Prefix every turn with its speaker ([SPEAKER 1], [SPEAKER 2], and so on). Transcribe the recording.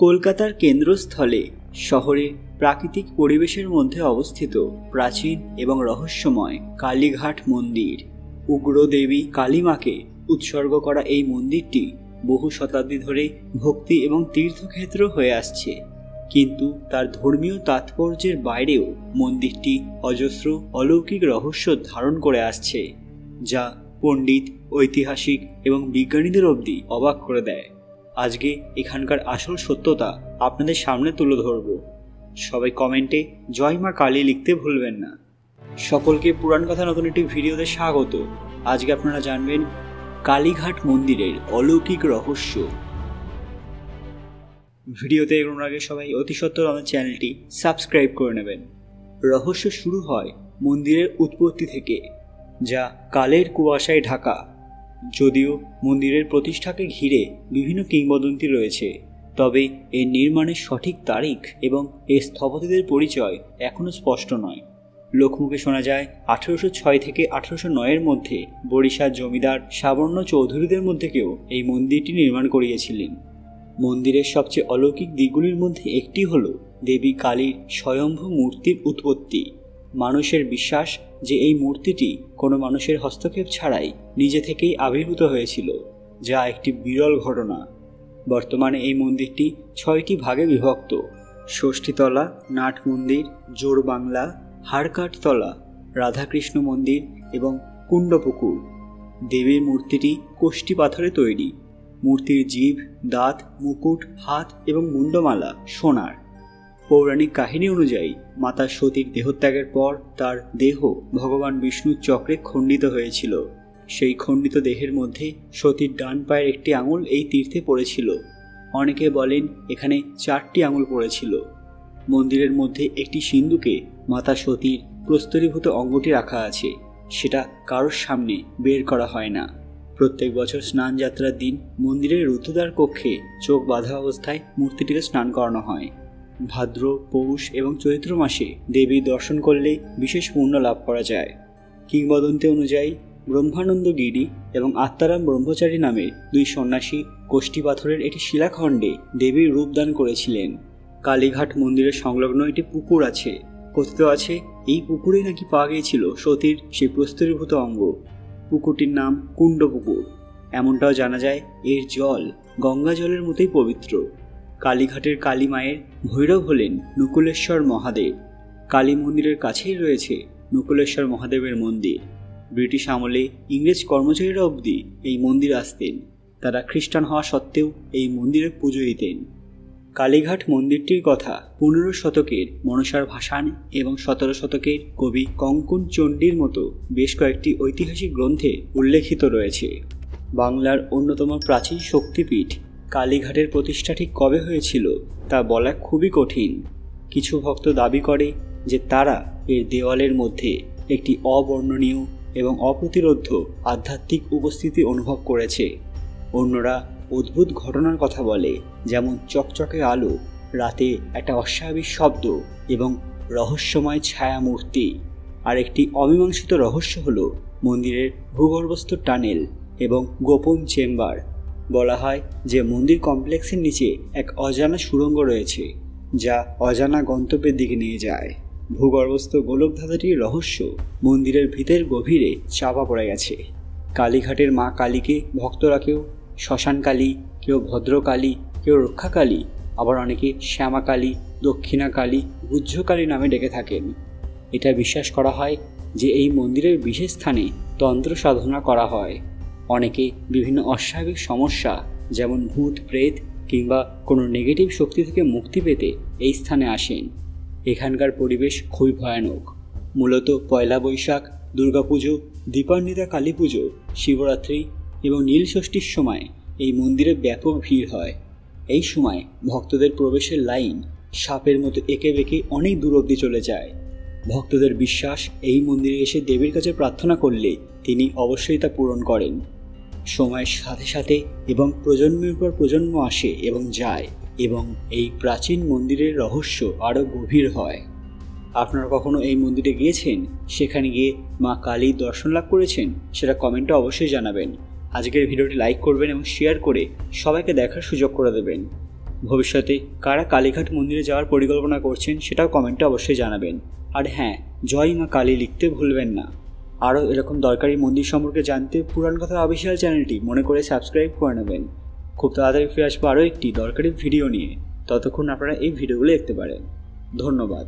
[SPEAKER 1] কলকাতার কেন্দ্রস্থলে শহরে প্রাকৃতিক পরিবেশের মধ্যে অবস্থিত প্রাচীন এবং রহস্যময় কালীঘাট মন্দির। উগ্র দেবী কালীমাকে উৎসর্গ করা এই মন্দিরটি বহু শতাব্দী ধরে ভক্তি এবং তীর্থক্ষেত্র হয়ে আসছে, কিন্তু তার ধর্মীয় তাৎপর্যের বাইরেও মন্দিরটি অজস্র অলৌকিক রহস্য ধারণ করে আসছে, যা পণ্ডিত, ঐতিহাসিক এবং বিজ্ঞানীদের অবধি অবাক করে দেয়। আজকে এখানকার আসল সত্যতা আপনাদের সামনে তুলে ধরব। সবাই কমেন্টে জয় মা কালী লিখতে ভুলবেন না। সকলকে পুরাণ কথা নতুন একটি ভিডিওতে স্বাগত। আজকে আপনারা জানবেন কালীঘাট মন্দিরের অলৌকিক রহস্য। ভিডিওতে এগোনোর আগে সবাই অতি সত্বর আমাদের চ্যানেলটি সাবস্ক্রাইব করে নেবেন। রহস্য শুরু হয় মন্দিরের উৎপত্তি থেকে, যা কালের কুয়াশায় ঢাকা। যদিও মন্দিরের প্রতিষ্ঠাকে ঘিরে বিভিন্ন কিংবদন্তি রয়েছে, তবে এর নির্মাণের সঠিক তারিখ এবং এর স্থপতিদের পরিচয় এখনও স্পষ্ট নয়। লোকমুখে শোনা যায় 1806 থেকে 1809 মধ্যে বরিশার জমিদার সাবর্ণ চৌধুরীদের মধ্যে কেউ এই মন্দিরটি নির্মাণ করিয়েছিলেন। মন্দিরের সবচেয়ে অলৌকিক দিকগুলির মধ্যে একটি হল দেবী কালীর স্বয়ম্ভু মূর্তির উৎপত্তি। মানুষের বিশ্বাস যে এই মূর্তিটি কোনো মানুষের হস্তক্ষেপ ছাড়াই নিজে থেকেই আবির্ভূত হয়েছিল, যা একটি বিরল ঘটনা। বর্তমানে এই মন্দিরটি 6টি ভাগে বিভক্ত: ষষ্ঠীতলা, নাট মন্দির, জোড়বাংলা, হাড়কাঠতলা, রাধাকৃষ্ণ মন্দির এবং কুণ্ডপুকুর। দেবীর মূর্তিটি কোষ্ঠী পাথরে তৈরি। মূর্তির জিভ, দাঁত, মুকুট, হাত এবং মুন্ডমালা সোনার। পৌরাণিক কাহিনী অনুযায়ী মাতা সতীর দেহত্যাগের পর তার দেহ ভগবান বিষ্ণুর চক্রে খণ্ডিত হয়েছিল। সেই খণ্ডিত দেহের মধ্যে সতীর ডান পায়ের একটি আঙুল এই তীর্থে পড়েছিল। অনেকে বলেন এখানে 4টি আঙুল পড়েছিল। মন্দিরের মধ্যে একটি সিন্ধুকে মাতা সতীর প্রস্তরীভূত অঙ্গটি রাখা আছে। সেটা কারোর সামনে বের করা হয় না। প্রত্যেক বছর স্নান যাত্রার দিন মন্দিরের রুদ্ধদ্বার কক্ষে চোখ বাঁধা অবস্থায় মূর্তিটিকে স্নান করানো হয়। ভাদ্র, পৌষ এবং চৈত্র মাসে দেবীর দর্শন করলে বিশেষ পুণ্য লাভ করা যায়। কিংবদন্তি অনুযায়ী ব্রহ্মানন্দ গিরি এবং আত্মারাম ব্রহ্মচারী নামের 2 সন্ন্যাসী কোষ্ঠী পাথরের একটি শিলাখণ্ডে দেবীর রূপদান করেছিলেন। কালীঘাট মন্দিরের সংলগ্ন একটি পুকুর আছে। কথিত আছে এই পুকুরেই নাকি পাওয়া গিয়েছিল সতীর সেই প্রস্তরীভূত অঙ্গ। পুকুরটির নাম কুণ্ডপুকুর। এমনটাও জানা যায় এর জল গঙ্গা জলের মতোই পবিত্র। কালীঘাটের কালী মায়ের ভৈরব হলেন নকুলেশ্বর মহাদেব। কালী মন্দিরের কাছেই রয়েছে নকুলেশ্বর মহাদেবের মন্দির। ব্রিটিশ আমলে ইংরেজ কর্মচারীরা অবধি এই মন্দির আসতেন। তারা খ্রিস্টান হওয়া সত্ত্বেও এই মন্দিরে পুজো দিতেন। কালীঘাট মন্দিরটির কথা 15 শতকের মনসার ভাসান এবং 17 শতকের কবি কঙ্কন চণ্ডীর মতো বেশ কয়েকটি ঐতিহাসিক গ্রন্থে উল্লেখিত রয়েছে। বাংলার অন্যতম প্রাচীন শক্তিপীঠ কালীঘাটের প্রতিষ্ঠা ঠিক কবে হয়েছিল তা বলা খুবই কঠিন। কিছু ভক্ত দাবি করে যে তারা এর দেওয়ালের মধ্যে একটি অবর্ণনীয় এবং অপ্রতিরোধ্য আধ্যাত্মিক উপস্থিতি অনুভব করেছে। অন্যরা অদ্ভুত ঘটনার কথা বলে, যেমন চকচকে আলো, রাতে একটা অস্বাভাবিক শব্দ এবং রহস্যময় ছায়ামূর্তি। আর একটি অমীমাংসিত রহস্য হল মন্দিরের ভূগর্ভস্থ টানেল এবং গোপন চেম্বার। বলা হয় যে মন্দির কমপ্লেক্সের নিচে এক অজানা সুড়ঙ্গ রয়েছে, যা অজানা গন্তব্যের দিকে নিয়ে যায়। ভূগর্ভস্থ গোলকধাঁধাটির রহস্য মন্দিরের ভিতের গভীরে চাপা পড়ে গেছে। কালীঘাটের মা কালীকে ভক্তরা কেউ শ্মশানকালী, কেউ ভদ্রকালী, কেউ রক্ষাকালী, আবার অনেকে শ্যামাকালী, দক্ষিণাকালী, গুহ্যকালী নামে ডেকে থাকেন। এটা বিশ্বাস করা হয় যে এই মন্দিরের বিশেষ স্থানে তন্ত্র সাধনা করা হয়। অনেকে বিভিন্ন অস্বাভাবিক সমস্যা যেমন ভূত, প্রেত কিংবা কোনো নেগেটিভ শক্তি থেকে মুক্তি পেতে এই স্থানে আসেন। এখানকার পরিবেশ খুবই ভয়ানক। মূলত পয়লা বৈশাখ, দুর্গাপুজো, দীপান্বিতা কালী পুজো, শিবরাত্রি এবং নীলষষ্ঠীর সময় এই মন্দিরে ব্যাপক ভিড় হয়। এই সময় ভক্তদের প্রবেশের লাইন সাপের মতো এঁকে বেঁকে অনেক দূর অবধি চলে যায়। ভক্তদের বিশ্বাস এই মন্দিরে এসে দেবীর কাছে প্রার্থনা করলে তিনি অবশ্যই তা পূরণ করেন। সময়ের সাথে সাথে এবং প্রজন্মের পর প্রজন্ম আসে এবং যায়, এবং এই প্রাচীন মন্দিরের রহস্য আরও গভীর হয়। আপনারা কখনো এই মন্দিরে গিয়েছেন? সেখানে গিয়ে মা কালীর দর্শন লাভ করেছেন? সেটা কমেন্টে অবশ্যই জানাবেন। আজকের ভিডিওটি লাইক করবেন এবং শেয়ার করে সবাইকে দেখার সুযোগ করে দেবেন। ভবিষ্যতে কারা কালীঘাট মন্দিরে যাওয়ার পরিকল্পনা করছেন সেটাও কমেন্টে অবশ্যই জানাবেন। আর হ্যাঁ, জয় মা কালী লিখতে ভুলবেন না। আরও এরকম দরকারি মন্দির সম্পর্কে জানতে পুরাণ কথা অফিসিয়াল চ্যানেলটি মনে করে সাবস্ক্রাইব করে নেবেন। খুব তাড়াতাড়ি ফিরে আসবো আরও একটি দরকারি ভিডিও নিয়ে। ততক্ষণ আপনারা এই ভিডিওগুলো দেখতে পারেন। ধন্যবাদ।